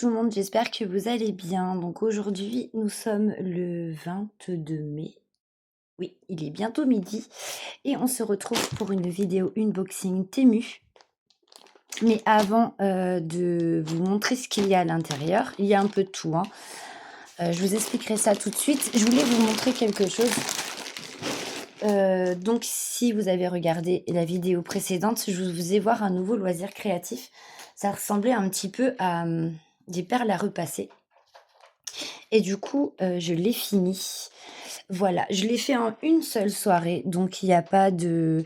tout le monde, j'espère que vous allez bien. Donc aujourd'hui, nous sommes le 22 mai. Oui, il est bientôt midi et on se retrouve pour une vidéo unboxing Temu. Mais avant de vous montrer ce qu'il y a à l'intérieur, il y a un peu de tout, hein. Je vous expliquerai ça tout de suite. Je voulais vous montrer quelque chose. Donc si vous avez regardé la vidéo précédente, je vous faisais voir un nouveau loisir créatif. Ça ressemblait un petit peu à des perles à repasser. Et du coup, je l'ai fini. Voilà, je l'ai fait en une seule soirée, donc il y a pas de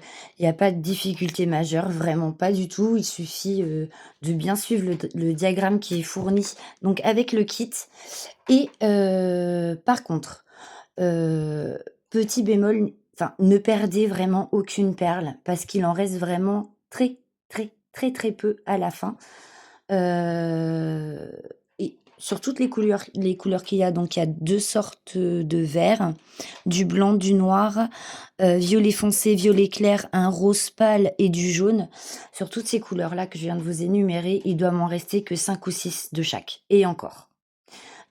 difficulté majeure, vraiment pas du tout. Il suffit, de bien suivre le diagramme qui est fourni, donc avec le kit et par contre, heu, petit bémol, enfin, ne perdez vraiment aucune perle parce qu'il en reste vraiment très, très, très, très peu à la fin. Heu et sur toutes les couleurs qu'il y a, donc il y a 2 sortes, de vert, du blanc, du noir, violet foncé, violet clair, un rose pâle et du jaune. Sur toutes ces couleurs-là que je viens de vous énumérer, il doit m'en rester que 5 ou 6 de chaque et encore.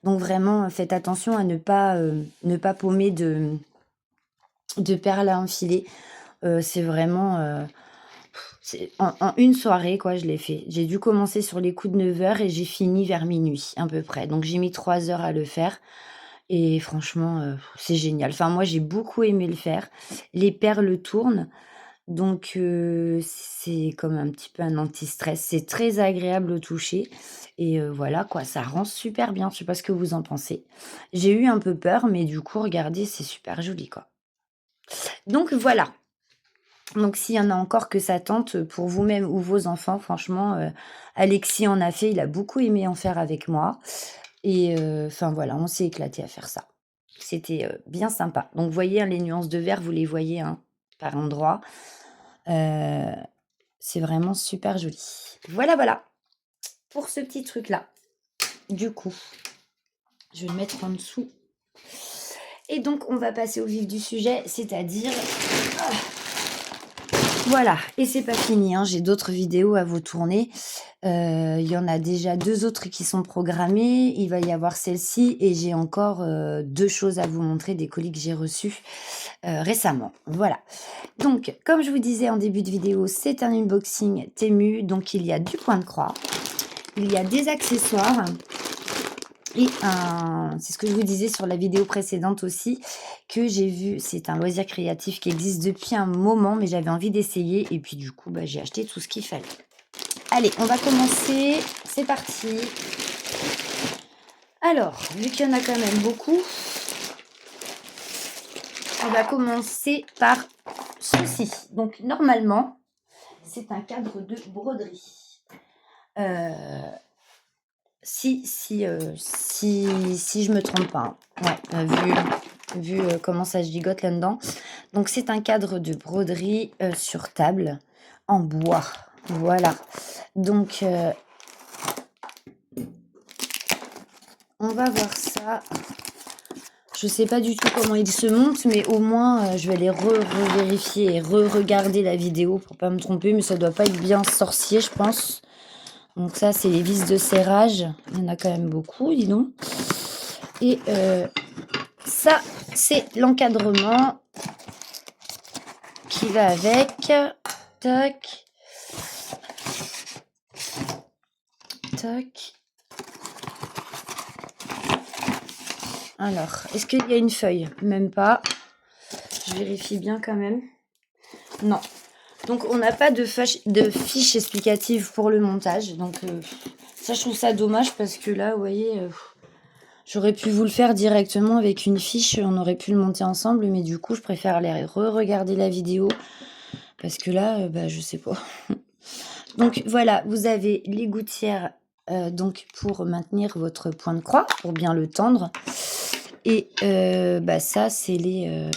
Donc vraiment, faites attention à ne pas paumer de perles à enfiler. C'est vraiment, c'est en une soirée quoi, je l'ai fait. J'ai dû commencer sur les coups de 9 heures et j'ai fini vers minuit à peu près. Donc j'ai mis 3 heures à le faire et franchement, c'est génial. Enfin moi j'ai beaucoup aimé le faire. Les perles tournent, donc c'est comme un petit peu un anti-stress. C'est très agréable au toucher et voilà quoi, ça rend super bien. Je sais pas ce que vous en pensez. J'ai eu un peu peur, mais du coup regardez, c'est super joli quoi. Donc voilà. Donc s'il y en a encore que ça tente, pour vous-même ou vos enfants, franchement, Alexis en a fait, il a beaucoup aimé en faire avec moi et enfin voilà, on s'est éclaté à faire ça. C'était, bien sympa. Donc vous voyez, hein, les nuances de vert, vous les voyez, hein, par endroits. Heu, c'est vraiment super joli. Voilà, voilà, pour ce petit truc-là. Du coup, je vais le mettre en dessous et donc on va passer au vif du sujet, c'est-à-dire voilà, et c'est pas fini, hein, j'ai d'autres vidéos à vous tourner. Il y en a déjà 2 autres qui sont programmées. Il va y avoir celle-ci et j'ai encore, 2 choses à vous montrer, des colis que j'ai reçus, récemment. Voilà. Donc, comme je vous disais en début de vidéo, c'est un unboxing Temu, donc il y a du point de croix, il y a des accessoires et c'est ce que je vous disais sur la vidéo précédente aussi, que j'ai vu, c'est un loisir créatif qui existe depuis un moment, mais j'avais envie d'essayer et puis du coup, bah, j'ai acheté tout ce qu'il fallait. Allez, on va commencer. C'est parti. Alors, vu qu'il y en a quand même beaucoup, on va commencer par ceci. Donc, normalement, c'est un cadre de broderie. Euh, si je me trompe pas, hein. Ouais, vu comment ça gigote là-dedans. Donc, c'est un cadre de broderie sur table en bois. Voilà. Donc, on va voir ça. Je sais pas du tout comment il se monte, mais au moins, je vais aller revérifier et regarder la vidéo pour pas me tromper, mais ça doit pas être bien sorcier, je pense. Donc ça, c'est les vis de serrage. Il y en a quand même beaucoup, dis donc. Et ça, c'est l'encadrement qui va avec. Tac. Tac. Alors, est-ce qu'il y a une feuille? Même pas. Je vérifie bien quand même. Non. Donc, on n'a pas de fiche explicative pour le montage. Donc, ça, je trouve ça dommage parce que là, vous voyez, j'aurais pu vous le faire directement avec une fiche. On aurait pu le monter ensemble. Mais du coup, je préfère aller regarder la vidéo parce que là, bah, je sais pas. Donc, voilà, vous avez les gouttières donc pour maintenir votre point de croix, pour bien le tendre. Et bah, ça, c'est les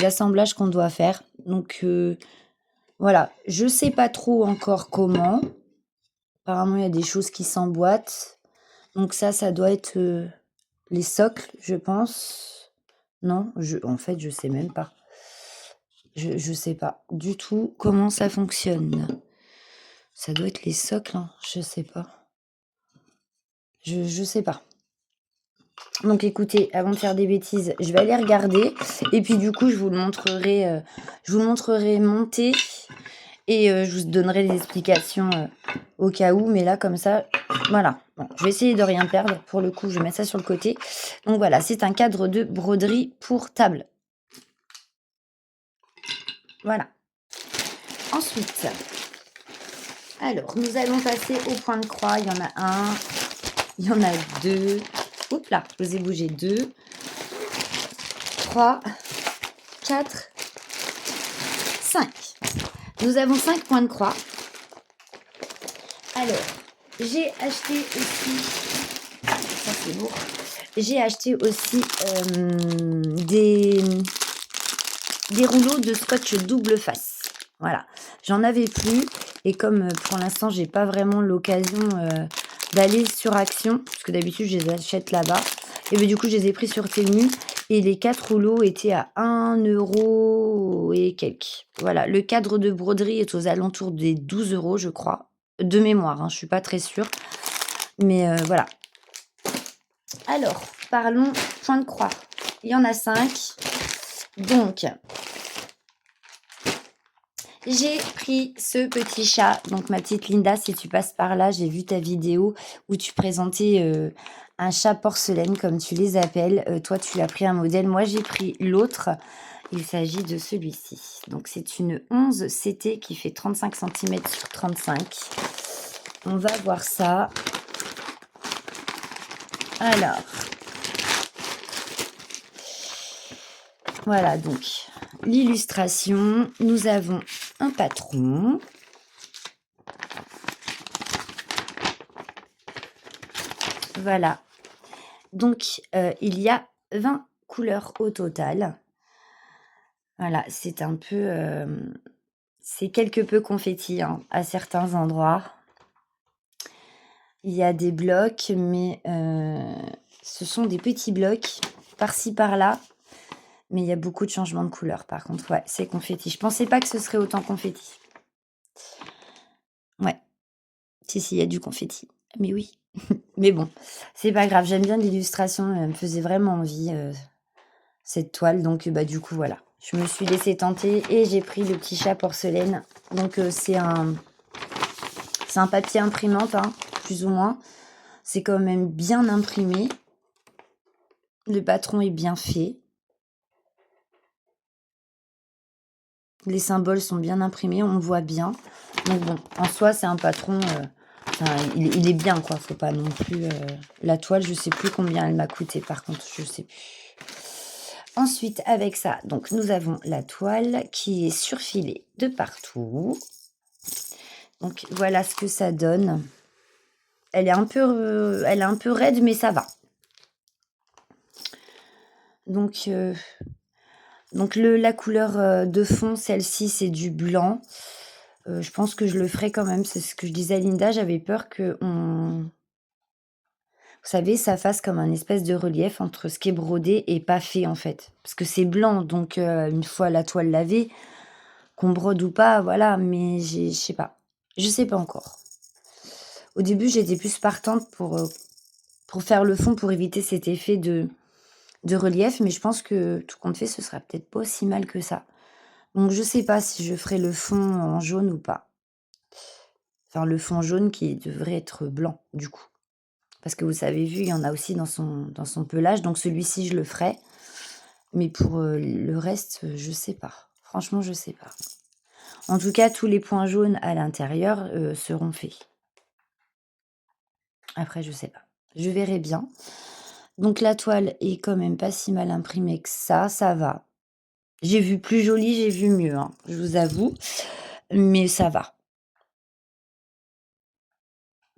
assemblages qu'on doit faire. Donc, voilà, je sais pas trop encore comment. Apparemment, il y a des choses qui s'emboîtent. Donc ça doit être, les socles, je pense. Non, en fait, je sais même pas. Je sais pas du tout comment ça fonctionne. Ça doit être les socles, hein, je sais pas. Je sais pas. Donc écoutez, avant de faire des bêtises, je vais aller regarder et puis du coup, je vous le montrerai monter et je vous donnerai les explications, au cas où, mais là, comme ça, voilà. Bon, je vais essayer de rien perdre. Pour le coup, je vais mettre ça sur le côté. Donc voilà, c'est un cadre de broderie pour table. Voilà. Ensuite, alors, nous allons passer au point de croix. Il y en a un, il y en a deux. Oups là, je vous ai bougé. 2, 3, 4, 5. Nous avons 5 points de croix. Alors, j'ai acheté aussi, ça c'est lourd, j'ai acheté aussi des rouleaux de scotch double face. Voilà, j'en avais plus et comme pour l'instant j'ai pas vraiment l'occasion d'aller sur Action, parce que d'habitude je les achète là-bas, et bien du coup je les ai pris sur Temu et les 4 rouleaux étaient à 1 € et quelques. Voilà, le cadre de broderie est aux alentours des 12 € je crois, de mémoire, hein, je suis pas très sûre, mais voilà. Alors, parlons point de croix. Il y en a 5. Donc, j'ai pris ce petit chat. Donc, ma petite Linda, si tu passes par là, j'ai vu ta vidéo où tu présentais un chat porcelaine, comme tu les appelles. Toi, tu as pris un modèle. Moi, j'ai pris l'autre. Il s'agit de celui-ci. Donc, c'est une 11 CT qui fait 35 cm sur 35. On va voir ça. Alors, voilà donc l'illustration. Nous avons un patron. Voilà. Donc, il y a 20 couleurs au total. Voilà, c'est un peu, c'est quelque peu confetti, hein, à certains endroits. Il y a des blocs, mais ce sont des petits blocs par-ci par-là. Mais il y a beaucoup de changements de couleurs par contre. Ouais, c'est confetti. Je pensais pas que ce serait autant confetti. Ouais. Si, il y a du confetti. Mais oui. Mais bon, c'est pas grave. J'aime bien l'illustration. Elle me faisait vraiment envie, cette toile. Donc, bah, du coup, voilà. Je me suis laissée tenter et j'ai pris le petit chat porcelaine. Donc, c'est un papier imprimante, hein, plus ou moins. C'est quand même bien imprimé. Le patron est bien fait. Les symboles sont bien imprimés, on voit bien. Donc bon, en soi, c'est un patron, enfin, il est bien, quoi. Faut pas non plus. La toile, je sais plus combien elle m'a coûté, par contre, je sais plus. Ensuite, avec ça, donc nous avons la toile qui est surfilée de partout. Donc voilà ce que ça donne. Elle est un peu raide, mais ça va. Donc, la couleur de fond, celle-ci, c'est du blanc. Je pense que je le ferai quand même. C'est ce que je disais à Linda, j'avais peur que vous savez, ça fasse comme un espèce de relief entre ce qui est brodé et pas fait, en fait. Parce que c'est blanc, donc une fois la toile lavée, qu'on brode ou pas, voilà, mais je sais pas. Je sais pas encore. Au début, j'étais plus partante pour faire le fond, pour éviter cet effet de relief, mais je pense que tout compte fait, ce sera peut-être pas aussi mal que ça. Donc je sais pas si je ferai le fond en jaune ou pas. Enfin, le fond jaune qui devrait être blanc, du coup. Parce que vous avez vu, il y en a aussi dans son pelage, donc celui-ci, je le ferai. Mais pour, le reste, je sais pas. Franchement, je sais pas. En tout cas, tous les points jaunes à l'intérieur, seront faits. Après, je sais pas. Je verrai bien. Donc la toile est quand même pas si mal imprimée que ça va. J'ai vu plus joli, j'ai vu mieux, hein, je vous avoue, mais ça va.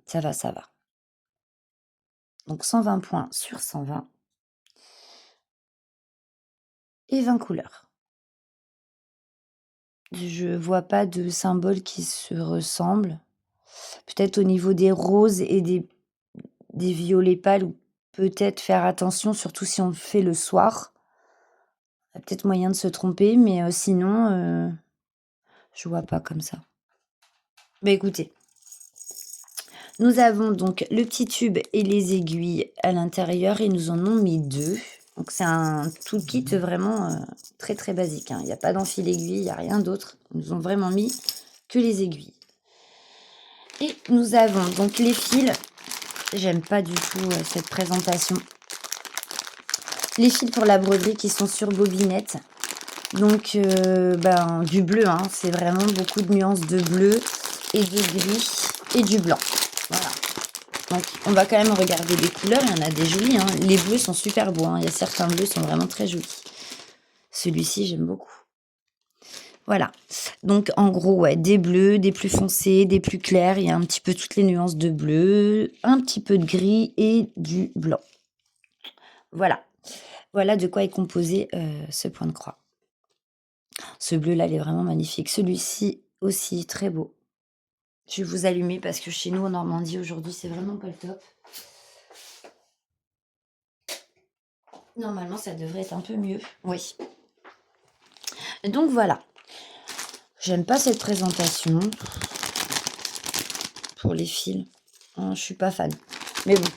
Ça va, ça va. Donc 120 points sur 120 et 20 couleurs. Je vois pas de symboles qui se ressemblent. Peut-être au niveau des roses et des violets pâles ou peut-être faire attention, surtout si on le fait le soir. Il y a peut-être moyen de se tromper, mais sinon, je vois pas comme ça. Bah, écoutez, Nous avons donc le petit tube et les aiguilles à l'intérieur. Ils nous en ont mis 2. Donc c'est un tout kit vraiment très très basique, hein. Il n'y a pas d'enfil aiguille, il n'y a rien d'autre. Ils nous ont vraiment mis que les aiguilles. Et nous avons donc les fils. J'aime pas du tout cette présentation. Les fils pour la broderie qui sont sur bobinette. Donc du bleu, hein. C'est vraiment beaucoup de nuances de bleu et de gris et du blanc. Voilà. Donc on va quand même regarder les couleurs. Il y en a des jolis, hein. Les bleus sont super beaux, hein. Il y a certains bleus qui sont vraiment très jolis. Celui-ci, j'aime beaucoup. Voilà. Donc en gros, ouais, des bleus, des plus foncés, des plus clairs. Il y a un petit peu toutes les nuances de bleu, un petit peu de gris et du blanc. Voilà. Voilà de quoi est composé ce point de croix. Ce bleu-là, il est vraiment magnifique. Celui-ci aussi, très beau. Je vais vous allumer parce que chez nous en Normandie aujourd'hui, c'est vraiment pas le top. Normalement, ça devrait être un peu mieux. Oui. Donc voilà. J'aime pas cette présentation pour les fils. Je suis pas fan. Mais bon,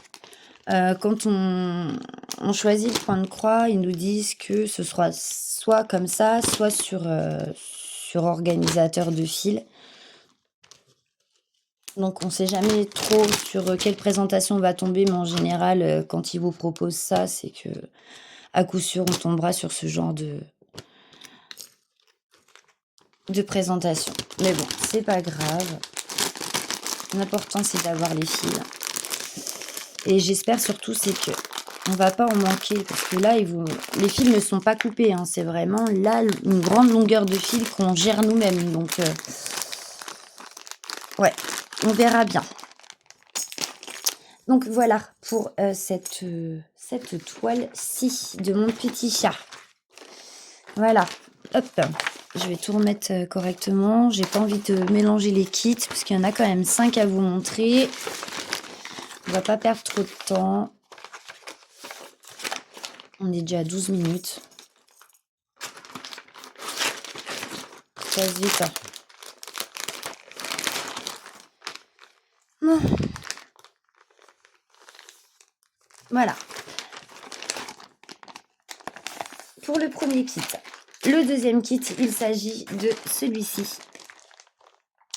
quand on choisit le point de croix, ils nous disent que ce sera soit comme ça, soit sur organisateur de fils. Donc on sait jamais trop sur quelle présentation on va tomber, mais en général, quand ils vous proposent ça, c'est que à coup sûr, on tombera sur ce genre de présentation. Mais bon, c'est pas grave. L'important, c'est d'avoir les fils. Et j'espère surtout, c'est que on va pas en manquer. Parce que là, les fils ne sont pas coupés, hein. C'est vraiment là une grande longueur de fil qu'on gère nous-mêmes. Donc, ouais, on verra bien. Donc voilà pour cette toile-ci de mon petit chat. Voilà, hop, je vais tout remettre correctement. J'ai pas envie de mélanger les kits parce qu'il y en a quand même 5 à vous montrer. On va pas perdre trop de temps. On est déjà à 12 minutes. Ça passe vite, hein. Non. Voilà. Pour le premier kit. Le deuxième kit, il s'agit de celui-ci.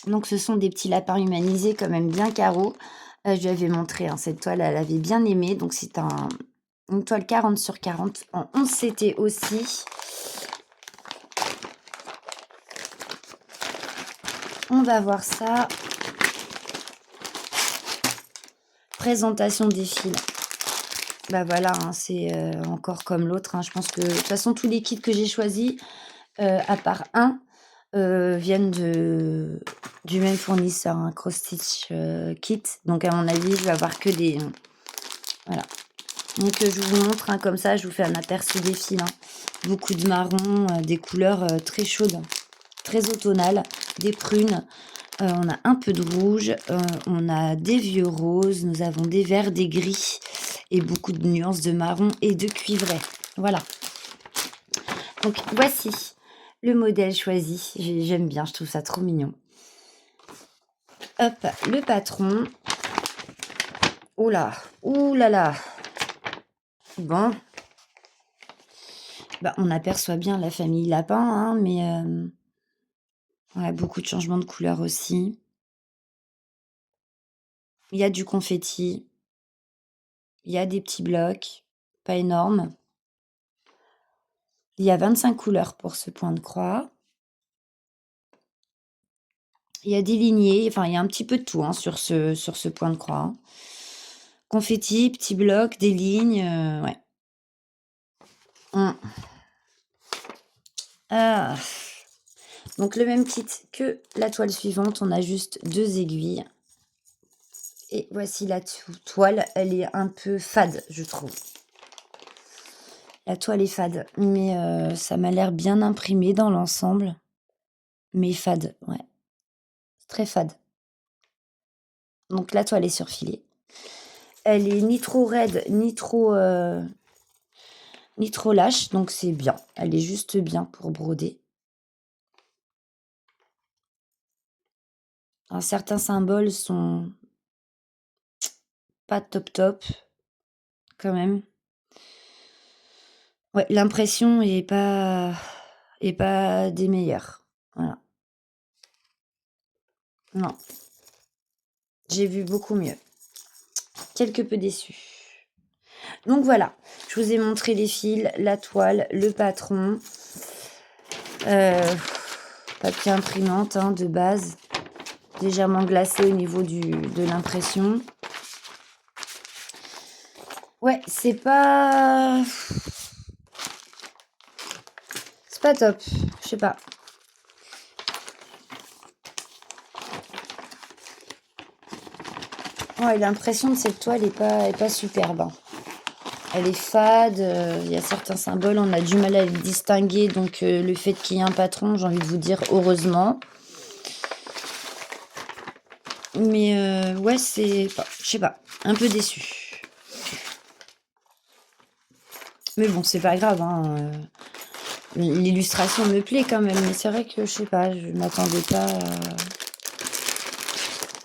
Donc ce sont des petits lapins humanisés quand même bien carreaux. Je lui avais montré, hein, cette toile, elle avait bien aimé. Donc c'est une toile 40 sur 40 en 11 CT aussi. On va voir ça. Présentation des fils. Bah voilà, hein, c'est encore comme l'autre, hein. Je pense que de toute façon tous les kits que j'ai choisis, à part un, viennent du même fournisseur, un Cross Stitch Kit. Donc à mon avis, je vais avoir que des voilà. Donc je vous montre, hein, comme ça, je vous fais un aperçu des fils, hein. Beaucoup de marron, des couleurs très chaudes, très automnales, des prunes. On a un peu de rouge, on a des vieux roses, nous avons des verts, des gris et beaucoup de nuances de marron et de cuivré. Voilà. Donc voici le modèle choisi. J'aime bien, je trouve ça trop mignon. Hop, le patron. Oh là, ouh là là. Bon. Bah, on aperçoit bien la famille lapin, hein, mais ouais, beaucoup de changements de couleur aussi. Il y a du confetti. Il y a des petits blocs, pas énormes. Il y a 25 couleurs pour ce point de croix. Il y a des lignées, enfin il y a un petit peu de tout, hein, sur ce point de croix, hein. Confetti, petits blocs, des lignes, ouais. Ah. Donc le même kit que la toile suivante, on a juste 2 aiguilles. Et voici la toile, elle est un peu fade, je trouve. La toile est fade, mais ça m'a l'air bien imprimé dans l'ensemble. Mais fade, ouais. C'est très fade. Donc la toile est surfilée. Elle est ni trop raide, ni trop lâche, donc c'est bien. Elle est juste bien pour broder. Alors, certains symboles sont pas top top, quand même. Ouais, l'impression est pas des meilleures. Voilà. Non, j'ai vu beaucoup mieux. Quelque peu déçue. Donc voilà, je vous ai montré les fils, la toile, le patron, euh, papier imprimante hein, de base, légèrement glacé au niveau de l'impression. Ouais, c'est pas top, je sais pas. Ouais, l'impression de cette toile est pas superbe, hein. Elle est fade, il y a certains symboles, on a du mal à les distinguer, donc le fait qu'il y ait un patron, j'ai envie de vous dire heureusement. Mais ouais, je sais pas, un peu déçue. Mais bon, c'est pas grave, hein, l'illustration me plaît quand même, mais c'est vrai que je sais pas, je m'attendais pas à...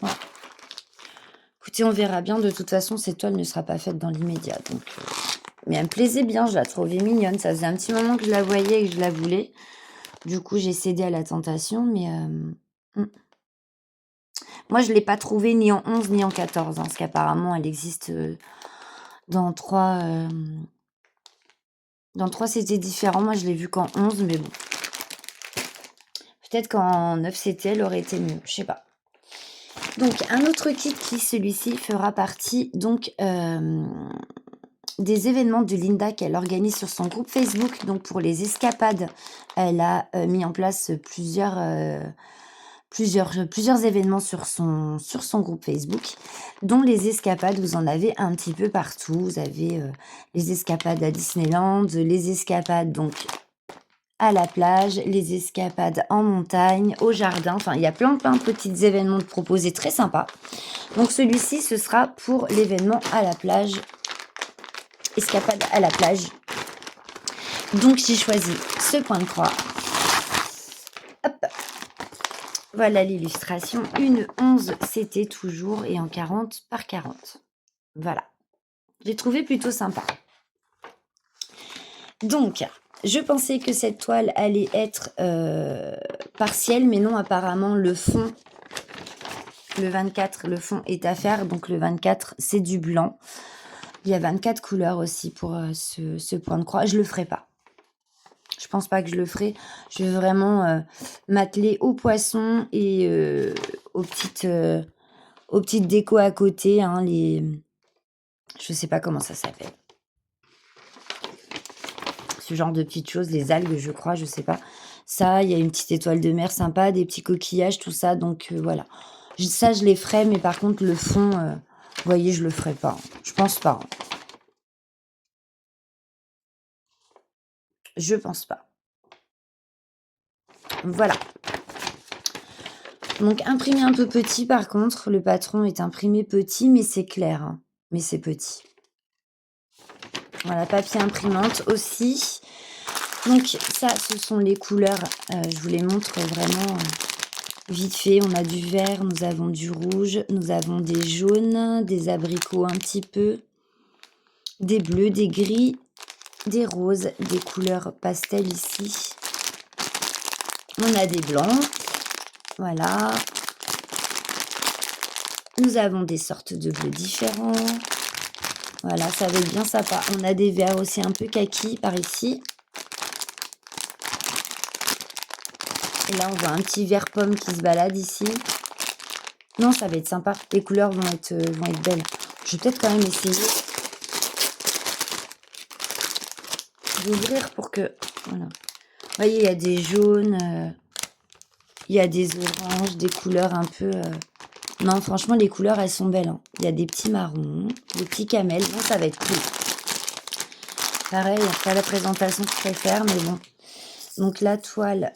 Ouais. Écoutez, on verra bien, de toute façon, cette toile ne sera pas faite dans l'immédiat, donc... Mais elle me plaisait bien, je la trouvais mignonne, ça faisait un petit moment que je la voyais et que je la voulais. Du coup, j'ai cédé à la tentation, mais... Moi, je l'ai pas trouvée ni en 11 ni en 14, hein, parce qu'apparemment, elle existe dans 3... Dans 3, c'était différent. Moi, je l'ai vue qu'en 11, mais bon. Peut-être qu'en 9 CT, elle aurait été mieux. Je sais pas. Donc, un autre kit qui, celui-ci, fera partie donc des événements de Linda qu'elle organise sur son groupe Facebook. Donc, pour les escapades, elle a mis en place plusieurs événements sur son groupe Facebook, dont les escapades, vous en avez un petit peu partout. Vous avez les escapades à Disneyland, les escapades donc à la plage, les escapades en montagne, au jardin. Enfin, il y a plein de petits événements de proposés très sympas. Donc celui-ci, ce sera pour l'événement à la plage, escapade à la plage. Donc j'ai choisi ce point de croix. Hop. Voilà l'illustration. Une 11, c'était toujours, et en 40 par 40. Voilà. J'ai trouvé plutôt sympa. Donc, je pensais que cette toile allait être partielle, mais non, apparemment, le fond, le 24, le fond est à faire. Donc, le 24, c'est du blanc. Il y a 24 couleurs aussi pour ce point de croix. Je le ferai pas. Je pense pas que je le ferai. Je vais vraiment m'atteler aux poissons et aux petites décos à côté. Hein, je sais pas comment ça s'appelle. Ce genre de petites choses, les algues, je crois, je sais pas. Ça, il y a une petite étoile de mer sympa, des petits coquillages, tout ça. Donc voilà. Ça, je les ferai, mais par contre, le fond, vous voyez, je le ferai pas. Je pense pas. Je pense pas. Voilà. Donc imprimé un peu petit, par contre, le patron est imprimé petit, mais c'est clair. Hein. Mais c'est petit. Voilà, papier imprimante aussi. Donc ça, ce sont les couleurs. Je vous les montre vraiment vite fait. On a du vert, nous avons du rouge, nous avons des jaunes, des abricots un petit peu, des bleus, des gris, des roses, des couleurs pastel ici. On a des blancs. Voilà. Nous avons des sortes de bleus différents. Voilà, ça va être bien sympa. On a des verts aussi un peu kaki par ici. Et là, on voit un petit vert pomme qui se balade ici. Non, ça va être sympa. Les couleurs vont être belles. Je vais peut-être quand même essayer d'ouvrir pour que... Voilà. Vous voyez, il y a des jaunes, il y a des oranges, des couleurs un peu... Non, franchement, les couleurs, elles sont belles. Hein. Il y a des petits marrons, des petits camels. Bon, ça va être cool. Pareil, pas la présentation que je préfère, mais bon. Donc, la toile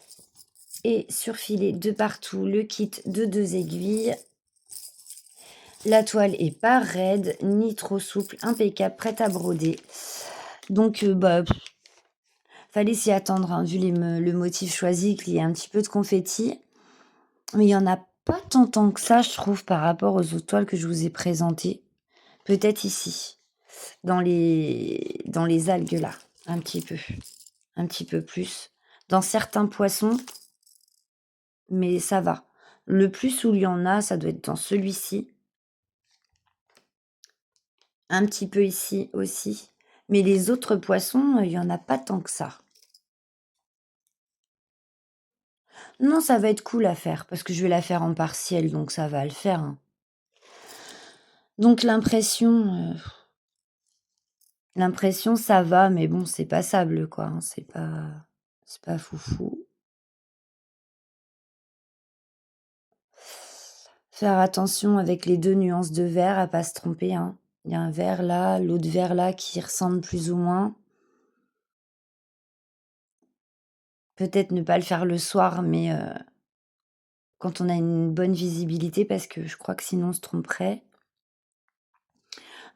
est surfilée de partout. Le kit de 2 aiguilles. La toile est pas raide, ni trop souple, impeccable, prête à broder. Donc, fallait s'y attendre, hein, vu le motif choisi, qu'il y ait un petit peu de confetti. Mais il n'y en a pas tant que ça, je trouve, par rapport aux autres toiles que je vous ai présentées. Peut-être ici, dans les algues là, un petit peu plus. Dans certains poissons, mais ça va. Le plus où il y en a, ça doit être dans celui-ci, un petit peu ici aussi, mais les autres poissons, il y en a pas tant que ça. Non, ça va être cool à faire parce que je vais la faire en partiel, donc ça va le faire, hein. Donc l'impression ça va, mais bon, c'est passable quoi, hein, c'est pas foufou. Faire attention avec les 2 nuances de vert à pas se tromper, hein. Il y a un vert là, l'autre vert là qui ressemblent plus ou moins. Peut-être ne pas le faire le soir, mais quand on a une bonne visibilité parce que je crois que sinon on se tromperait.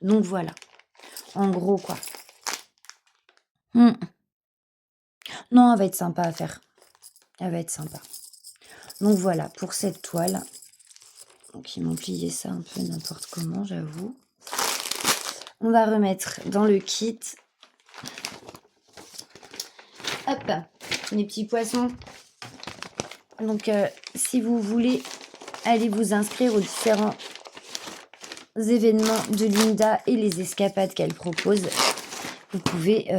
Donc voilà, en gros quoi. Mmh. Non, elle va être sympa à faire. Elle va être sympa. Donc voilà pour cette toile. Donc ils m'ont plié ça un peu n'importe comment, j'avoue. On va remettre dans le kit. Hop, mes petits poissons. Donc si vous voulez aller vous inscrire aux différents événements de Linda et les escapades qu'elle propose, vous pouvez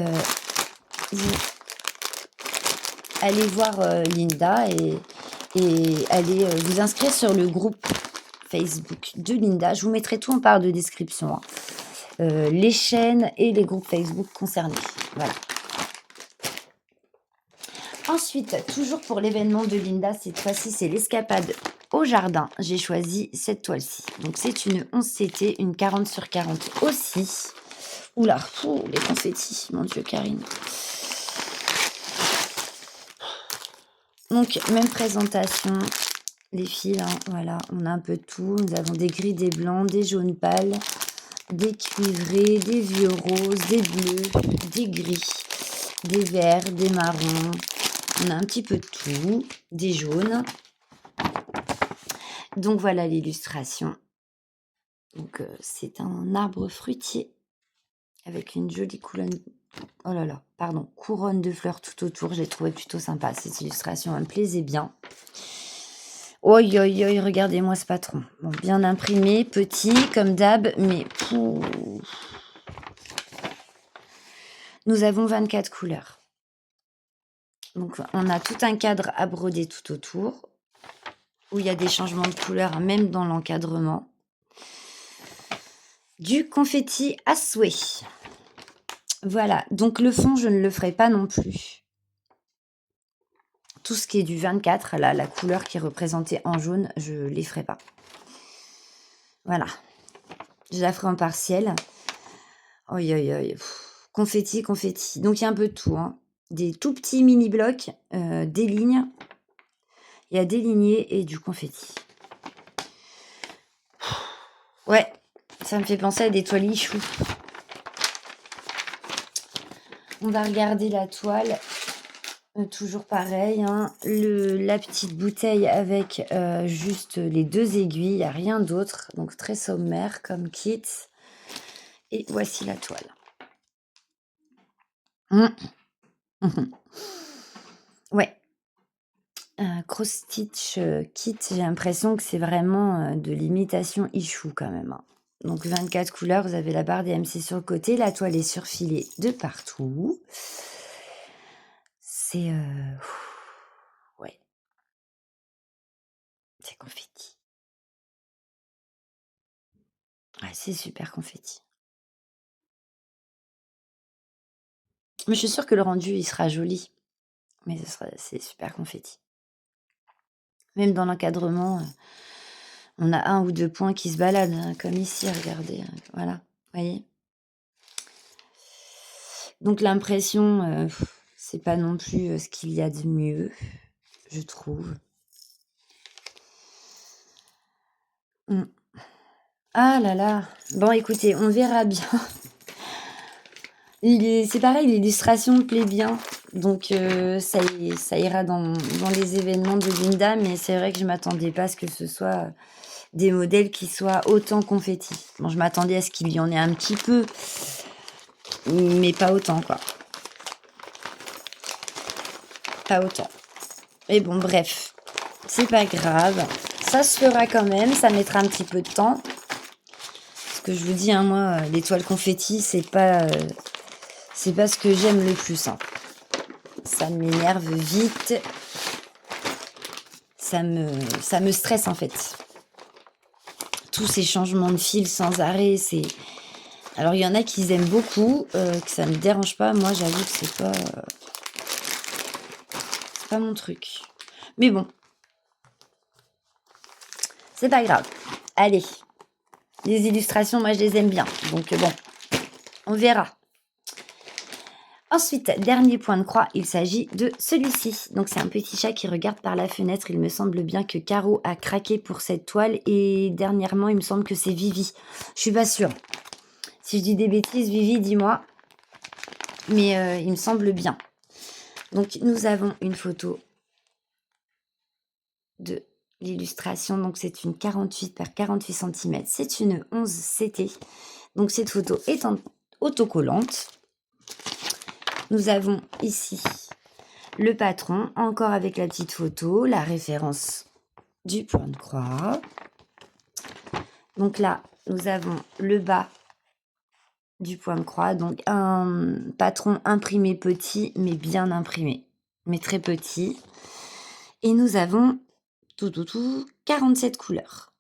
aller voir Linda et aller vous inscrire sur le groupe Facebook de Linda. Je vous mettrai tout en barre de description, hein. Les chaînes et les groupes Facebook concernés. Voilà. Ensuite, toujours pour l'événement de Linda, cette fois-ci, c'est l'escapade au jardin. J'ai choisi cette toile-ci. Donc, c'est une 11CT, une 40/40 aussi. Oula, les confettis, mon Dieu, Karine. Donc, même présentation, les fils, hein, voilà, on a un peu tout. Nous avons des gris, des blancs, des jaunes pâles, des cuivrés, des vieux roses, des bleus, des gris, des verts, des marrons. On a un petit peu de tout, des jaunes. Donc voilà l'illustration. Donc c'est un arbre fruitier avec une jolie couronne. Oh là là, pardon, couronne de fleurs tout autour. J'ai trouvé plutôt sympa cette illustration, elle me plaisait bien. Oi, oi, oi, regardez-moi ce patron. Bon, bien imprimé, petit comme d'hab, mais nous avons 24 couleurs. Donc on a tout un cadre à broder tout autour, où il y a des changements de couleurs même dans l'encadrement. Du confetti à souhait. Voilà, donc le fond, je ne le ferai pas non plus. Tout ce qui est du 24, là, la couleur qui est représentée en jaune, je ne les ferai pas. Voilà. Je la ferai en partiel. Oi, oi, oi. Confetti, confetti. Donc il y a un peu de tout, hein. Des tout petits mini-blocs, des lignes. Il y a des lignées et du confetti. Ouais, ça me fait penser à des toiles choux. On va regarder la toile. Toujours pareil, hein. La petite bouteille avec juste les 2 aiguilles, il n'y a rien d'autre. Donc très sommaire comme kit. Et voici la toile. Ouais. Cross Stitch kit, j'ai l'impression que c'est vraiment de l'imitation Ichou quand même, hein. Donc 24 couleurs, vous avez la barre DMC sur le côté, la toile est surfilée de partout. C'est ouais, c'est confetti. Ouais, c'est super confetti. Mais je suis sûre que le rendu, il sera joli. Mais c'est super confetti. Même dans l'encadrement, on a 1 ou 2 points qui se baladent, hein, comme ici, regardez, voilà, voyez? Donc l'impression, c'est pas non plus, ce qu'il y a de mieux, je trouve. Mmh. Ah là là! Bon écoutez, on verra bien. C'est pareil, l'illustration me plaît bien, donc ça ira dans les événements de Linda, mais c'est vrai que je m'attendais pas à ce que ce soit des modèles qui soient autant confetti. Bon, je m'attendais à ce qu'il y en ait un petit peu, mais pas autant, quoi. Pas autant. Mais bon, bref, c'est pas grave. Ça se fera quand même, ça mettra un petit peu de temps. Parce que je vous dis, hein, moi, les toiles confetti, c'est pas ce que j'aime le plus. Hein. Ça m'énerve vite. Ça me stresse, en fait. Tous ces changements de fil sans arrêt, c'est... Alors, il y en a qui aiment beaucoup, que ça me dérange pas. Moi, j'avoue que c'est pas mon truc. Mais bon, c'est pas grave. Allez, les illustrations, moi, je les aime bien. Donc, bon, on verra. Ensuite, dernier point de croix, il s'agit de celui-ci. Donc, c'est un petit chat qui regarde par la fenêtre. Il me semble bien que Caro a craqué pour cette toile. Et dernièrement, il me semble que c'est Vivi. Je suis pas sûre. Si je dis des bêtises, Vivi, dis-moi. Mais il me semble bien. Donc, nous avons une photo de l'illustration. Donc, c'est une 48 par 48 cm. C'est une 11 CT. Donc, cette photo est en autocollante. Nous avons ici le patron, encore avec la petite photo, la référence du point de croix. Donc là, nous avons le bas du point de croix. Donc un patron imprimé petit, mais bien imprimé, mais très petit. Et nous avons 47 couleurs.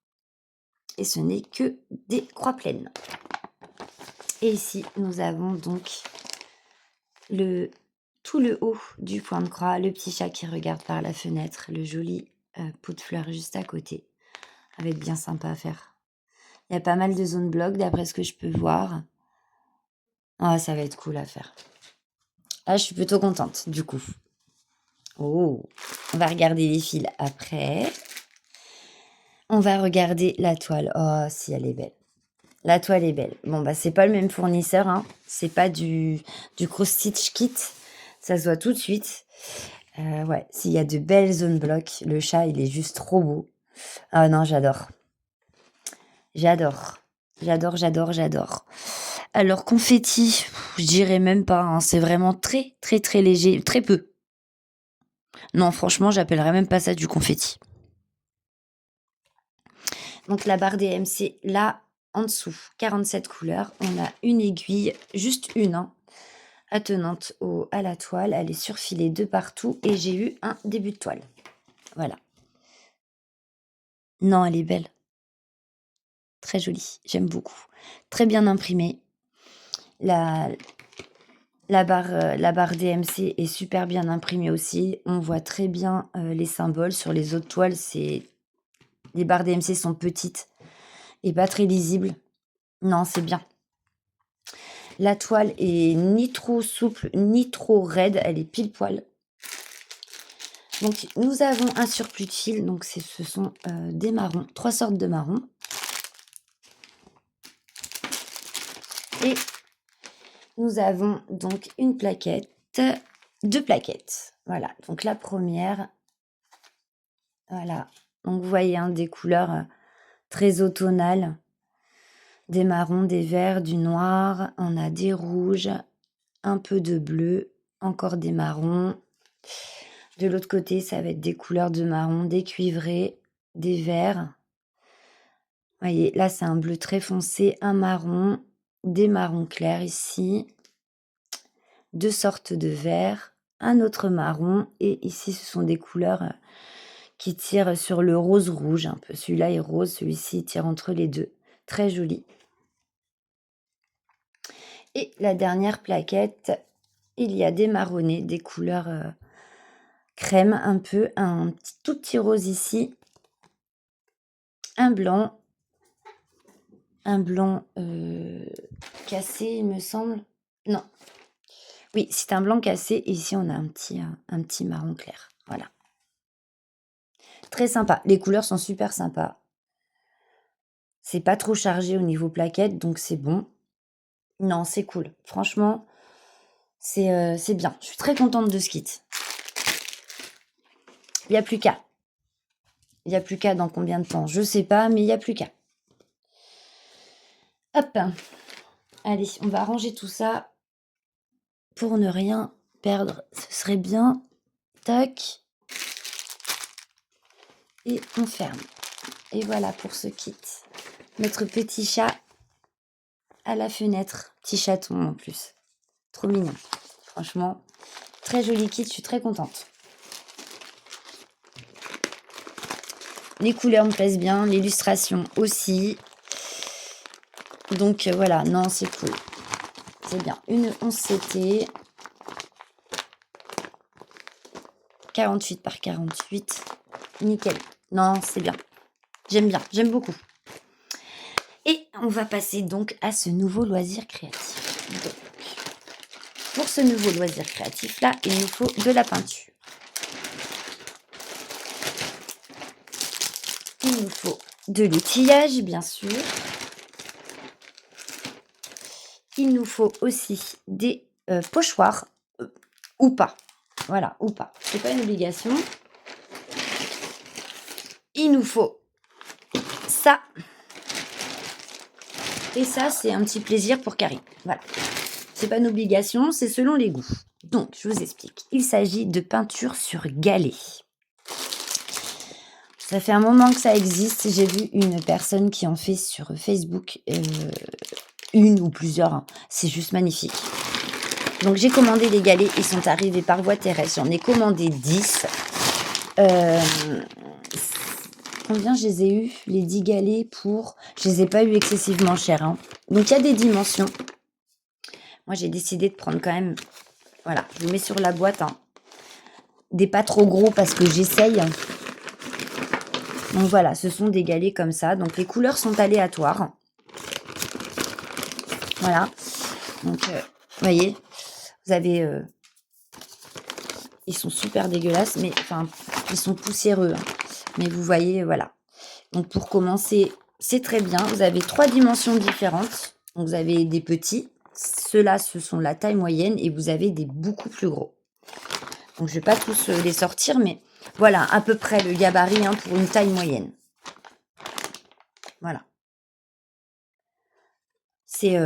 Et ce n'est que des croix pleines. Et ici, nous avons donc tout le haut du point de croix, le petit chat qui regarde par la fenêtre, le joli pot de fleurs juste à côté. Ça va être bien sympa à faire. Il y a pas mal de zones blocs d'après ce que je peux voir. Ah, ça va être cool à faire. Ah, je suis plutôt contente du coup. Oh, on va regarder les fils après. On va regarder la toile. Oh, si elle est belle. La toile est belle. Bon, bah, c'est pas le même fournisseur. Hein. C'est pas du Cross Stitch Kit. Ça se voit tout de suite. Ouais, s'il y a de belles zones blocs. Le chat, il est juste trop beau. Ah non, j'adore. J'adore. J'adore, j'adore, j'adore. Alors, confetti, je dirais même pas. Hein. C'est vraiment très, très, très léger. Très peu. Non, franchement, j'appellerais même pas ça du confetti. Donc, la barre DMC, là, en dessous, 47 couleurs. On a une aiguille, juste une, hein, attenante à la toile. Elle est surfilée de partout. Et j'ai eu un début de toile. Voilà. Non, elle est belle. Très jolie. J'aime beaucoup. Très bien imprimée. La barre DMC est super bien imprimée aussi. On voit très bien les symboles. Sur les autres toiles, les barres DMC sont petites et pas très lisibles. Non, c'est bien. La toile est ni trop souple, ni trop raide. Elle est pile poil. Donc, nous avons un surplus de fil. Donc, ce sont des marrons. 3 sortes de marrons. Et nous avons donc une plaquette. 2 plaquettes. Voilà. Donc, la première... Voilà. Donc, vous voyez, hein, des couleurs très automnales. Des marrons, des verts, du noir. On a des rouges, un peu de bleu, encore des marrons. De l'autre côté, ça va être des couleurs de marron, des cuivrés, des verts. Vous voyez, là, c'est un bleu très foncé, un marron, des marrons clairs ici. 2 sortes de verts, un autre marron. Et ici, ce sont des couleurs qui tirent sur le rose-rouge un peu. Celui-là est rose, celui-ci tire entre les deux. Très joli. Et la dernière plaquette, il y a des marronnés, des couleurs crème un peu, un tout petit rose ici, un blanc cassé, il me semble. Non. Oui, c'est un blanc cassé. Et ici, on a un petit marron clair. Voilà. Très sympa. Les couleurs sont super sympas. C'est pas trop chargé au niveau plaquette, donc c'est bon. Non, c'est cool. Franchement, c'est bien. Je suis très contente de ce kit. Il n'y a plus qu'à. Il n'y a plus qu'à dans combien de temps? Je sais pas, mais il n'y a plus qu'à. Hop. Allez, on va ranger tout ça pour ne rien perdre. Ce serait bien. Tac. Et on ferme. Et voilà pour ce kit. Notre petit chat à la fenêtre. Petit chaton en plus. Trop mignon. Franchement, très joli kit. Je suis très contente. Les couleurs me plaisent bien. L'illustration aussi. Donc voilà, non, c'est cool. C'est bien. Une 11 CT. 48 par 48. Nickel. Non, c'est bien. J'aime bien. J'aime beaucoup. Et on va passer donc à ce nouveau loisir créatif. Donc, pour ce nouveau loisir créatif là, il nous faut de la peinture. Il nous faut de l'outillage, bien sûr. Il nous faut aussi des pochoirs ou pas. Voilà, ou pas. C'est pas une obligation. Il nous faut ça. Et ça, c'est un petit plaisir pour Karine. Voilà. C'est pas une obligation, c'est selon les goûts. Donc, je vous explique. Il s'agit de peinture sur galet. Ça fait un moment que ça existe. J'ai vu une personne qui en fait sur Facebook, une ou plusieurs. Hein. C'est juste magnifique. Donc, j'ai commandé les galets. Ils sont arrivés par voie terrestre. J'en ai commandé 10. Combien je les ai eus? Les 10 galets pour... Je les ai pas eu excessivement chers. Hein. Donc, il y a des dimensions. Moi, j'ai décidé de prendre quand même... Voilà, je vous mets sur la boîte. Hein. Des pas trop gros parce que j'essaye. Donc voilà, ce sont des galets comme ça. Donc les couleurs sont aléatoires. Voilà. Donc, vous voyez, vous avez... ils sont super dégueulasses, mais enfin, ils sont poussiéreux. Hein. Mais vous voyez, voilà. Donc pour commencer, c'est très bien. Vous avez 3 dimensions différentes. Donc vous avez des petits. Ceux-là, ce sont la taille moyenne. Et vous avez des beaucoup plus gros. Donc je ne vais pas tous les sortir, mais voilà, à peu près le gabarit hein, pour une taille moyenne. Voilà. C'est...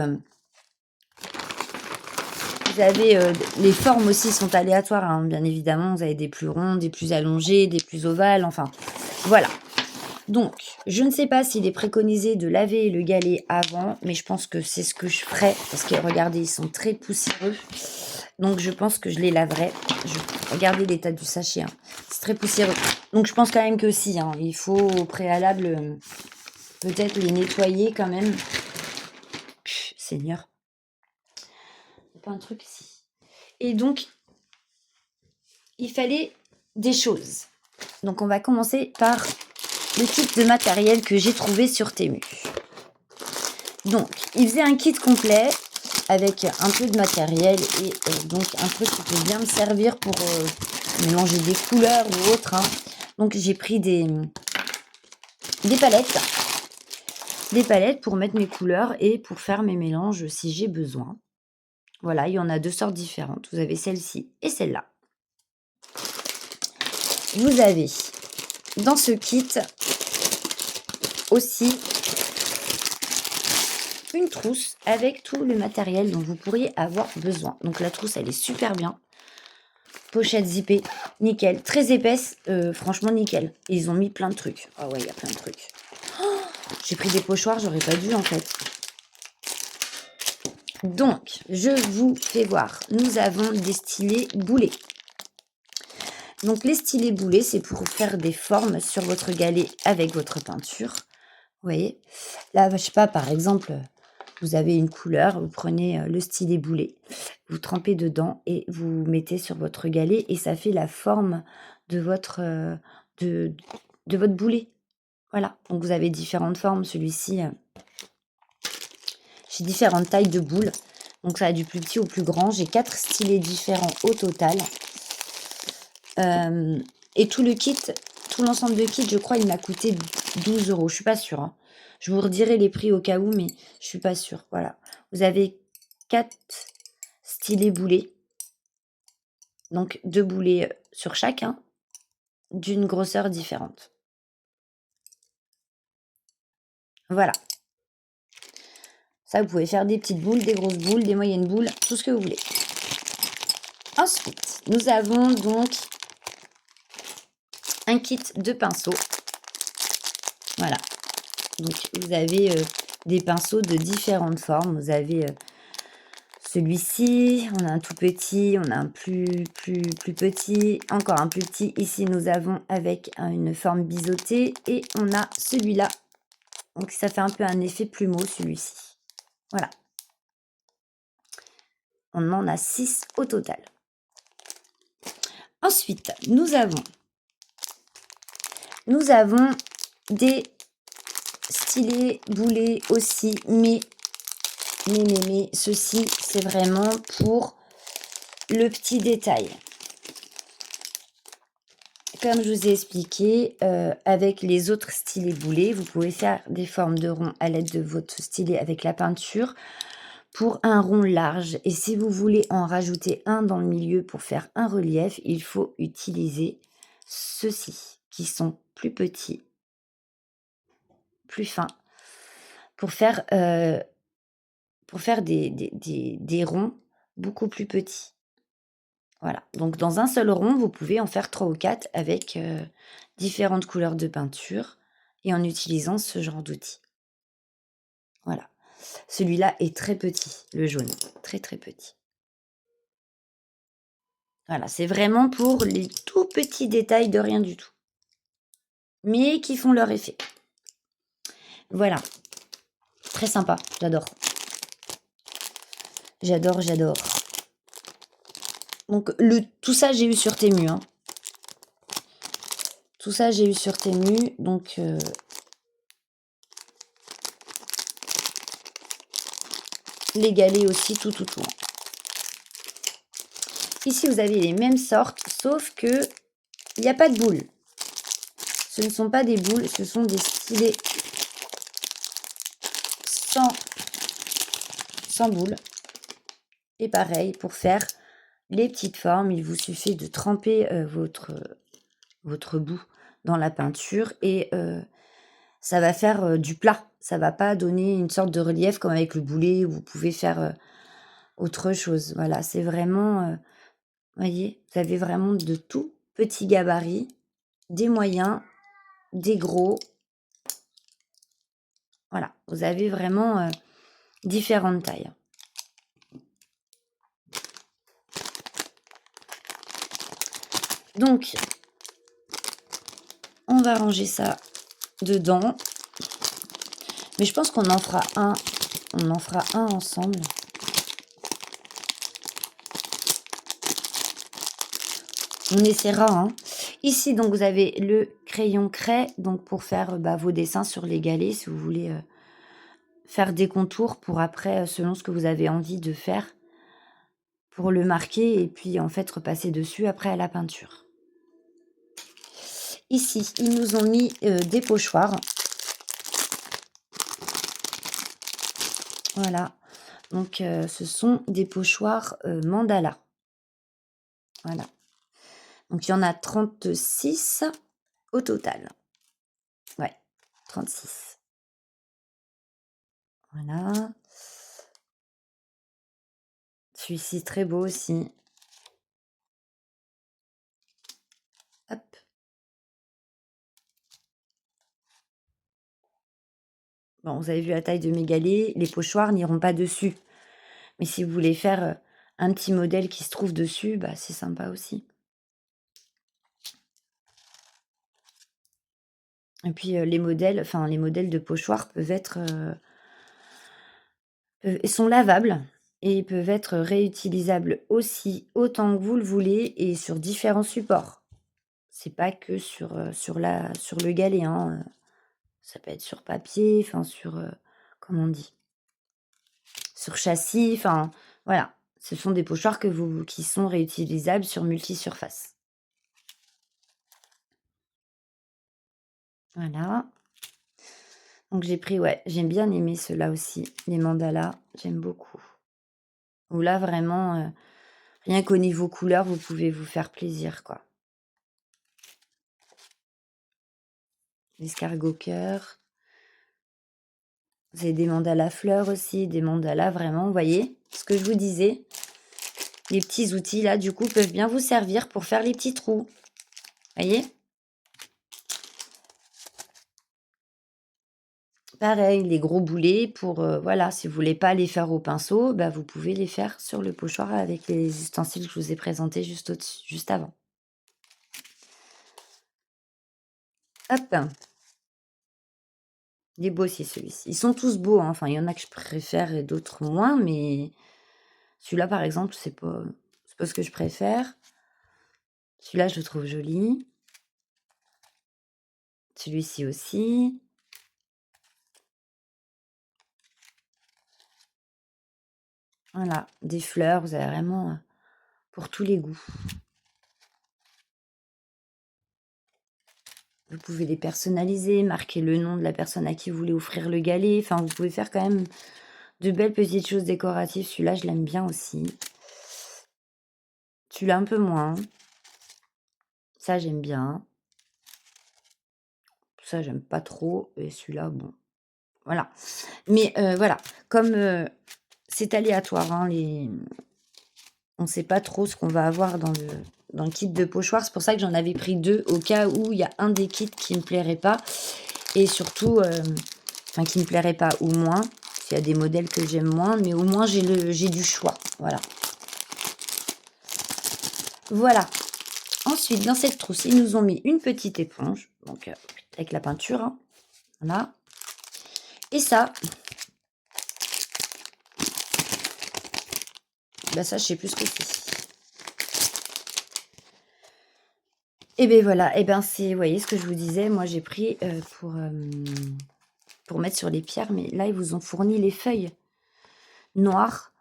vous avez les formes aussi sont aléatoires, hein, bien évidemment. Vous avez des plus ronds, des plus allongés, des plus ovales, enfin, voilà. Donc, je ne sais pas s'il est préconisé de laver le galet avant, mais je pense que c'est ce que je ferai, parce que regardez, ils sont très poussiéreux. Donc, je pense que je les laverai. Regardez l'état du sachet, hein. C'est très poussiéreux. Donc, je pense quand même que si, hein, il faut au préalable peut-être les nettoyer quand même. Seigneur. Il n'y a pas un truc ici. Et donc, il fallait des choses. Donc, on va commencer par le kit de matériel que j'ai trouvé sur Temu. Donc, il faisait un kit complet avec un peu de matériel et donc un truc qui peut bien me servir pour mélanger des couleurs ou autre. Hein. Donc, j'ai pris des palettes. Des palettes pour mettre mes couleurs et pour faire mes mélanges si j'ai besoin. Voilà, il y en a 2 sortes différentes. Vous avez celle-ci et celle-là. Vous avez dans ce kit aussi une trousse avec tout le matériel dont vous pourriez avoir besoin. Donc la trousse, elle est super bien. Pochette zippée, nickel. Très épaisse, franchement nickel. Et ils ont mis plein de trucs. Ah ouais, il y a plein de trucs. Oh, j'ai pris des pochoirs, j'aurais pas dû en fait. Donc, je vous fais voir. Nous avons des stylés boulets. Donc les stylés boulets, c'est pour faire des formes sur votre galet avec votre peinture. Vous voyez, là, je sais pas, par exemple, vous avez une couleur, vous prenez le stylet boulet, vous trempez dedans et vous mettez sur votre galet et ça fait la forme de votre, de votre boulet. Voilà, donc vous avez différentes formes. Celui-ci, j'ai différentes tailles de boules. Donc ça va du plus petit au plus grand. J'ai 4 stylets différents au total. Et tout le kit, tout l'ensemble de kit, je crois, il m'a coûté 12 €. Je suis pas sûre. Hein. Je vous redirai les prix au cas où, mais je suis pas sûre. Voilà. Vous avez 4 stylés boulets. Donc 2 boulets sur chacun, d'une grosseur différente. Voilà. Ça, vous pouvez faire des petites boules, des grosses boules, des moyennes boules, tout ce que vous voulez. Ensuite, nous avons donc un kit de pinceaux. Voilà. Donc, vous avez des pinceaux de différentes formes. Vous avez celui-ci, on a un tout petit, on a un plus petit, encore un plus petit. Ici, nous avons avec une forme biseautée et on a celui-là. Donc, ça fait un peu un effet plumeau, celui-ci. Voilà. On en a 6 au total. Ensuite, nous avons des stylés boulets aussi, mais ceci, c'est vraiment pour le petit détail. Comme je vous ai expliqué, avec les autres stylés boulets, vous pouvez faire des formes de ronds à l'aide de votre stylet avec la peinture pour un rond large. Et si vous voulez en rajouter un dans le milieu pour faire un relief, il faut utiliser ceux-ci qui sont plus petits, plus fins, pour faire des ronds beaucoup plus petits. Voilà, donc dans un seul rond, vous pouvez en faire 3 ou 4 avec, différentes couleurs de peinture et en utilisant ce genre d'outil. Voilà. Celui-là est très petit, le jaune, très, très petit. Voilà, c'est vraiment pour les tout petits détails de rien du tout, mais qui font leur effet. Voilà, très sympa, j'adore. J'adore, j'adore. Donc tout ça, j'ai eu sur Temu, hein. Tout ça, j'ai eu sur Temu, donc les galets aussi, tout. Ici, vous avez les mêmes sortes, sauf que il n'y a pas de boules. Ce ne sont pas des boules, ce sont des stylets sans boules. Et pareil, pour faire les petites formes, il vous suffit de tremper votre bout dans la peinture et ça va faire du plat. Ça va pas donner une sorte de relief comme avec le boulet où vous pouvez faire autre chose. Voilà, c'est vraiment, voyez, vous avez vraiment de tout petits gabarits, des moyens, des gros. Voilà, vous avez vraiment différentes tailles. Donc, on va ranger ça dedans. Mais je pense qu'on en fera un. On en fera un ensemble. On essaiera, hein. Ici, donc, vous avez le crayon craie, donc pour faire vos dessins sur les galets, si vous voulez faire des contours pour après, selon ce que vous avez envie de faire, pour le marquer et puis en fait repasser dessus après à la peinture. Ici, ils nous ont mis des pochoirs. Voilà. Donc, ce sont des pochoirs mandala. Voilà. Donc, il y en a 36 au total. Ouais, 36. Voilà. Celui-ci, très beau aussi. Hop. Bon, vous avez vu la taille de mes galets. Les pochoirs n'iront pas dessus. Mais si vous voulez faire un petit modèle qui se trouve dessus, c'est sympa aussi. Et puis, les modèles de pochoirs peuvent être, sont lavables et ils peuvent être réutilisables aussi, autant que vous le voulez et sur différents supports. C'est pas que sur le galet, hein, ça peut être sur papier, enfin sur, comment on dit? Sur châssis, enfin, voilà. Ce sont des pochoirs qui sont réutilisables sur multi-surface. Voilà. Donc j'ai pris, ouais, j'ai bien aimé ceux-là aussi, les mandalas, j'aime beaucoup. Où là vraiment, rien qu'au niveau couleur, vous pouvez vous faire plaisir, quoi. L'escargot cœur. Vous avez des mandalas fleurs aussi, des mandalas vraiment, vous voyez? Ce que je vous disais, les petits outils là, du coup, peuvent bien vous servir pour faire les petits trous. Voyez? Pareil, les gros boulets pour, voilà, si vous voulez pas les faire au pinceau, bah, vous pouvez les faire sur le pochoir avec les ustensiles que je vous ai présentés juste avant. Hop, il est beau aussi celui-ci. Ils sont tous beaux, hein, enfin il y en a que je préfère et d'autres moins, mais celui-là par exemple, c'est pas ce que je préfère. Celui-là, je le trouve joli. Celui-ci aussi. Voilà, des fleurs, vous avez vraiment, pour tous les goûts. Vous pouvez les personnaliser, marquer le nom de la personne à qui vous voulez offrir le galet. Enfin, vous pouvez faire quand même de belles petites choses décoratives. Celui-là, je l'aime bien aussi. Celui-là, un peu moins. Ça, j'aime bien. Ça, j'aime pas trop. Et celui-là, bon, voilà. Mais voilà, comme c'est aléatoire, hein, on ne sait pas trop ce qu'on va avoir dans le kit de pochoir. C'est pour ça que j'en avais pris 2 au cas où il y a un des kits qui me plairait pas et surtout, enfin qui me plairait pas ou moins. S'il y a des modèles que j'aime moins, mais au moins j'ai du choix. Voilà. Voilà. Ensuite, dans cette trousse, ils nous ont mis une petite éponge, donc avec la peinture, hein. Voilà. Et ça, bah ça, je sais plus ce que c'est. Et ben voilà, et ben c'est, vous voyez ce que je vous disais, moi j'ai pris pour mettre sur les pierres, mais là ils vous ont fourni les feuilles noires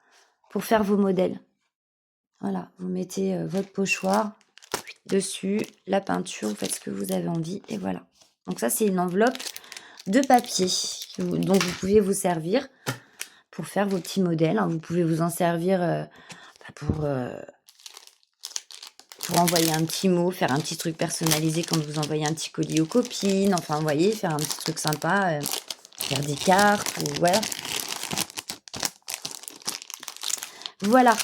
pour faire vos modèles. Voilà, vous mettez votre pochoir dessus, la peinture, vous faites ce que vous avez envie, et voilà. Donc ça c'est une enveloppe de papier dont vous pouvez vous servir pour faire vos petits modèles, hein. Vous pouvez vous en servir pour envoyer un petit mot, faire un petit truc personnalisé quand vous envoyez un petit colis aux copines, enfin, vous voyez, faire un petit truc sympa, faire des cartes ou voilà. Voilà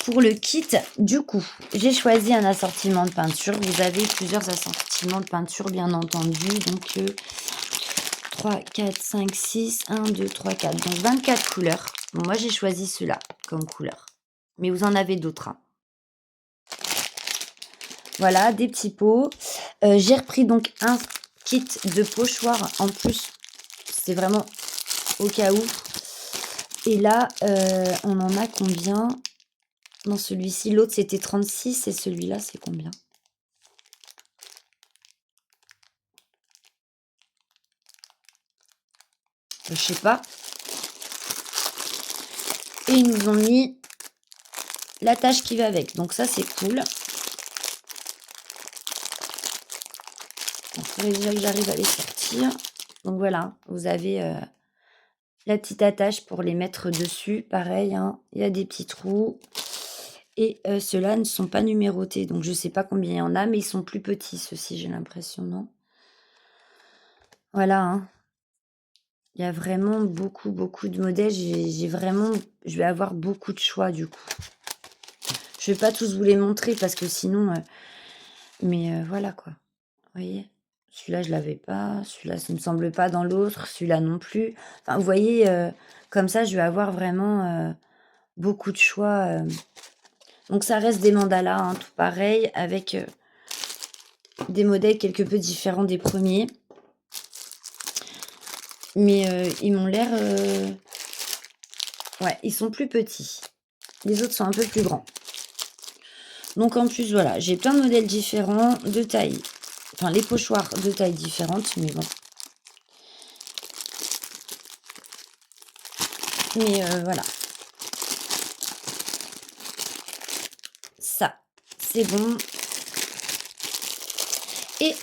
pour le kit. Du coup, j'ai choisi un assortiment de peinture. Vous avez plusieurs assortiments de peinture, bien entendu. Donc, 3, 4, 5, 6, 1, 2, 3, 4. Donc, 24 couleurs. Bon, moi, j'ai choisi ceux-là comme couleur. Mais vous en avez d'autres, hein. Voilà, des petits pots. J'ai repris donc un kit de pochoir en plus. C'est vraiment au cas où. Et là, on en a combien dans celui-ci? L'autre, c'était 36 et celui-là, c'est combien? Je sais pas. Et ils nous ont mis la tâche qui va avec. Donc ça, c'est cool. Il faudrait déjà que j'arrive à les sortir. Donc voilà, vous avez la petite attache pour les mettre dessus. Pareil, hein, il y a des petits trous. Et ceux-là ne sont pas numérotés. Donc je sais pas combien il y en a, mais ils sont plus petits, ceux-ci, j'ai l'impression, non? Voilà, hein. Il y a vraiment beaucoup, beaucoup de modèles. Je vais avoir beaucoup de choix du coup. Je vais pas tous vous les montrer parce que sinon, mais voilà quoi. Vous voyez? Celui-là, je l'avais pas. Celui-là, ça me semble pas dans l'autre. Celui-là non plus. Enfin, vous voyez, comme ça, je vais avoir vraiment beaucoup de choix. Donc, ça reste des mandalas, hein, tout pareil, avec des modèles quelque peu différents des premiers. Mais ils m'ont l'air... ouais, ils sont plus petits. Les autres sont un peu plus grands. Donc en plus, voilà, j'ai plein de modèles différents, de taille. Enfin, les pochoirs de tailles différentes, mais bon. Mais voilà. Ça, c'est bon. Et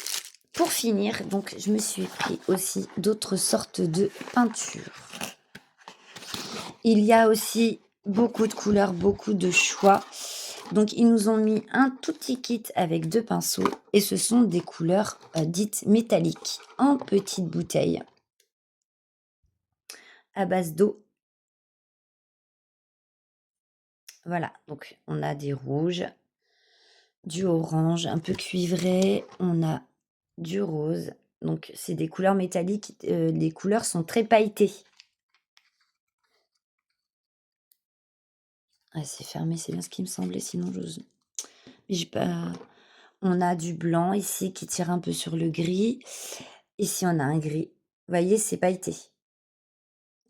pour finir, donc, je me suis pris aussi d'autres sortes de peintures. Il y a aussi beaucoup de couleurs, beaucoup de choix. Donc, ils nous ont mis un tout petit kit avec 2 pinceaux. Et ce sont des couleurs dites métalliques en petites bouteilles. à base d'eau. Voilà, donc on a des rouges, du orange un peu cuivré, on a du rose. Donc c'est des couleurs métalliques, les couleurs sont très pailletées. Ah, c'est fermé, c'est bien ce qui me semblait, sinon j'ose mais j'ai pas on a du blanc ici qui tire un peu sur le gris. Ici, on a un gris. Vous voyez, c'est pailleté.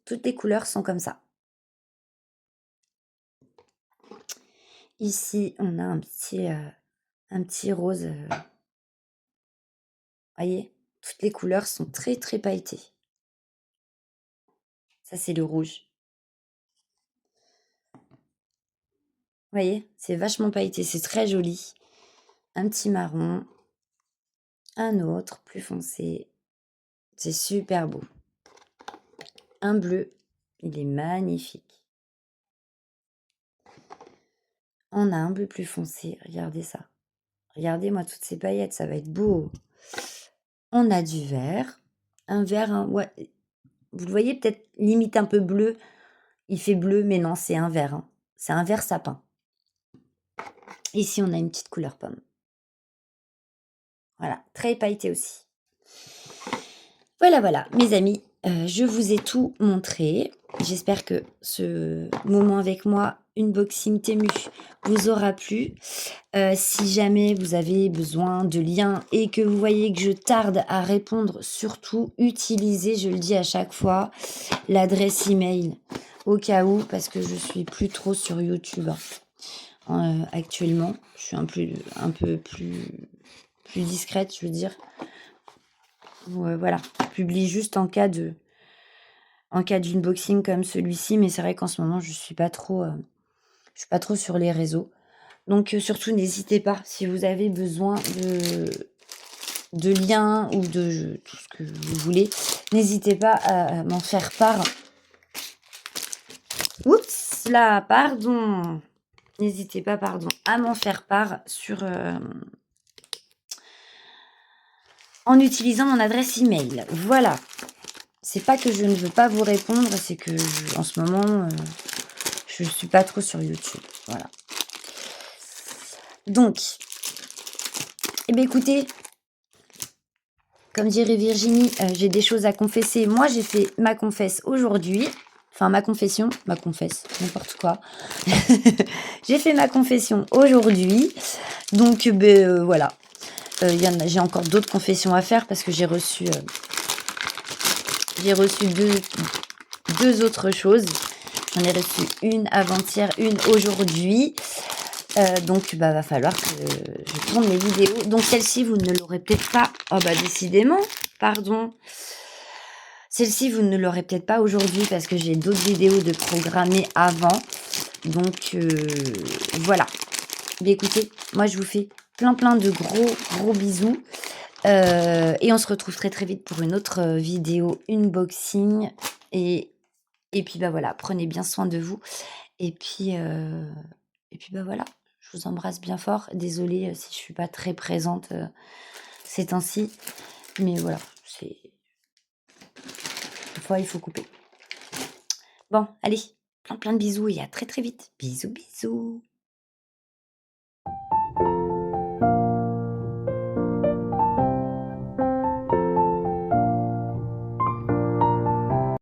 Toutes les couleurs sont comme ça. Ici, on a un petit rose, voyez? Toutes les couleurs sont très, très pailletées. Ça, c'est le rouge. Vous voyez? C'est vachement pailleté, c'est très joli. Un petit marron, un autre plus foncé. C'est super beau. Un bleu, il est magnifique. On a un bleu plus foncé, regardez ça. Regardez-moi toutes ces paillettes, ça va être beau. On a du vert, un vert, ouais, vous le voyez peut-être limite un peu bleu. Il fait bleu, mais non, c'est un vert, hein. C'est un vert sapin. Ici, on a une petite couleur pomme. Voilà, très pailleté aussi. Voilà, voilà, mes amis, je vous ai tout montré. J'espère que ce moment avec moi, unboxing Temu, vous aura plu. Si jamais vous avez besoin de liens et que vous voyez que je tarde à répondre, surtout utilisez, je le dis à chaque fois, l'adresse email au cas où, parce que je suis plus trop sur YouTube, actuellement. Je suis un peu plus discrète, je veux dire. Voilà, je publie juste en cas d'unboxing comme celui-ci, mais c'est vrai qu'en ce moment, je suis pas trop sur les réseaux. Donc surtout, n'hésitez pas, si vous avez besoin de liens ou de tout ce que vous voulez, n'hésitez pas à m'en faire part. Oups là, pardon. N'hésitez pas, pardon, à m'en faire part en utilisant mon adresse email. Voilà. C'est pas que je ne veux pas vous répondre, c'est que en ce moment, je suis pas trop sur YouTube. Voilà. Donc, eh bien, écoutez, comme dirait Virginie, j'ai des choses à confesser. Moi, j'ai fait ma confesse aujourd'hui. Enfin, ma confesse, n'importe quoi. J'ai fait ma confession aujourd'hui. Donc, voilà. J'ai encore d'autres confessions à faire parce que j'ai reçu deux autres choses. J'en ai reçu une avant-hier, une aujourd'hui. Donc, va falloir que je tourne mes vidéos. Donc, celle-ci, vous ne l'aurez peut-être pas. Oh, décidément, pardon. Celle-ci, vous ne l'aurez peut-être pas aujourd'hui parce que j'ai d'autres vidéos de programmer avant. Donc, voilà. Mais écoutez, moi, je vous fais plein de gros bisous. Et on se retrouve très très vite pour une autre vidéo unboxing. Et puis, voilà, prenez bien soin de vous. Et puis voilà, je vous embrasse bien fort. Désolée si je suis pas très présente ces temps-ci. Mais voilà, des fois, il faut couper. Bon, allez, plein de bisous et à très très vite. Bisous, bisous.